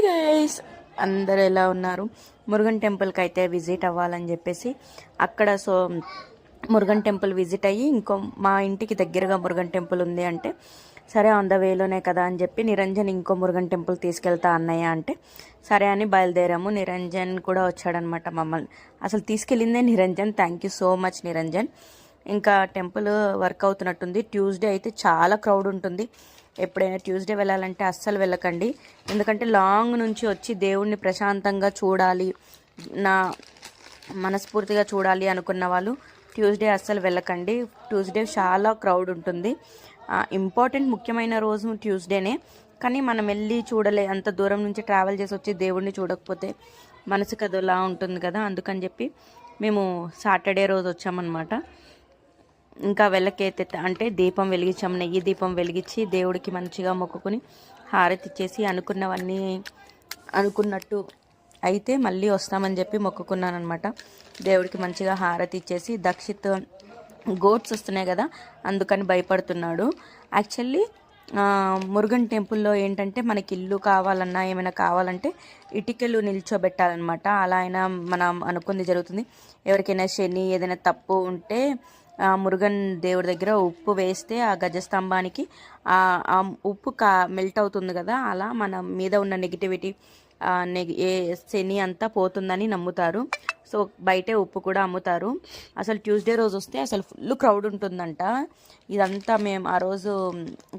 Guys, అందరు ఎలా ఉన్నారు? మురుగన్ టెంపుల్కి అయితే విజిట్ అవ్వాలని చెప్పేసి అక్కడ మురుగన్ టెంపుల్ విజిట్ అయ్యి ఇంకో మా ఇంటికి దగ్గరగా మురుగన్ టెంపుల్ ఉంది అంటే సరే ఆన్ ద వేలోనే కదా అని చెప్పి నిరంజన్ ఇంకో మురుగన్ టెంపుల్ తీసుకెళ్తా అన్నయ్య అంటే సరే అని బయలుదేరాము. నిరంజన్ కూడా వచ్చాడనమాట మమ్మల్ని. అసలు తీసుకెళ్ళిందే Niranjan. Thank you so much Niranjan. ఇంకా టెంపుల్ వర్క్ అవుతున్నట్టుంది. ట్యూస్డే అయితే చాలా క్రౌడ్ ఉంటుంది. ఎప్పుడైనా ట్యూస్డే వెళ్ళాలంటే అస్సలు వెళ్ళకండి. ఎందుకంటే లాంగ్ నుంచి వచ్చి దేవుణ్ణి ప్రశాంతంగా చూడాలి, నా మనస్ఫూర్తిగా చూడాలి అనుకున్న వాళ్ళు ట్యూస్డే అస్సలు వెళ్ళకండి. ట్యూస్డే చాలా క్రౌడ్ ఉంటుంది. ఇంపార్టెంట్ ముఖ్యమైన రోజు ట్యూస్డేనే, కానీ మనం వెళ్ళి చూడలే, అంత దూరం నుంచి ట్రావెల్ చేసి వచ్చి దేవుణ్ణి చూడకపోతే మనసుకు అదోలా ఉంటుంది కదా. అందుకని చెప్పి మేము సాటర్డే రోజు వచ్చామన్నమాట. ఇంకా వెళ్ళకైతే అంటే దీపం వెలిగించాము, నెయ్యి దీపం వెలిగించి దేవుడికి మంచిగా మొక్కుకొని హారతి ఇచ్చేసి అనుకున్నవన్నీ అనుకున్నట్టు అయితే మళ్ళీ వస్తామని చెప్పి మొక్కుకున్నాను అనమాట. దేవుడికి మంచిగా హారతి ఇచ్చేసి దక్షిత్ గోట్స్ వస్తున్నాయి కదా అందుకని భయపడుతున్నాడు. యాక్చువల్లీ మురుగన్ టెంపుల్లో ఏంటంటే మనకి ఇల్లు కావాలన్నా ఏమైనా కావాలంటే ఇటుకలు నిల్చోబెట్టాలన్నమాట. అలా అయినా మనం అనుకుంది జరుగుతుంది. ఎవరికైనా శని ఏదైనా తప్పు ఉంటే మురుగన్ దేవుడి దగ్గర ఉప్పు వేస్తే ఆ గజస్తంభానికి ఆ ఉప్పు మెల్ట్ అవుతుంది కదా, అలా మన మీద ఉన్న నెగిటివిటీ ఏ శని అంతా పోతుందని నమ్ముతారు. సో బయటే ఉప్పు కూడా అమ్ముతారు. అసలు ట్యూస్డే రోజు వస్తే అసలు ఫుల్ క్రౌడ్ ఉంటుందంట. ఇదంతా మేము ఆ రోజు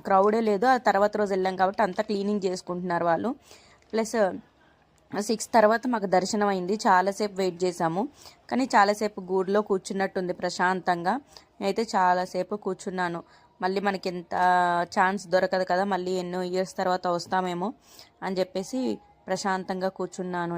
క్రౌడే లేదు, ఆ తర్వాత రోజు వెళ్ళాం కాబట్టి అంతా క్లీనింగ్ చేసుకుంటున్నారు వాళ్ళు. ప్లస్ 6 తర్వాత మాకు దర్శనం అయింది. చాలాసేపు వెయిట్ చేసాము, కానీ చాలాసేపు గూడులో కూర్చున్నట్టుంది ప్రశాంతంగా. నేనైతే చాలాసేపు కూర్చున్నాను. మళ్ళీ మనకి ఎంత ఛాన్స్ దొరకదు కదా, మళ్ళీ ఎన్నో ఇయర్స్ తర్వాత వస్తామేమో అని చెప్పేసి ప్రశాంతంగా కూర్చున్నాను.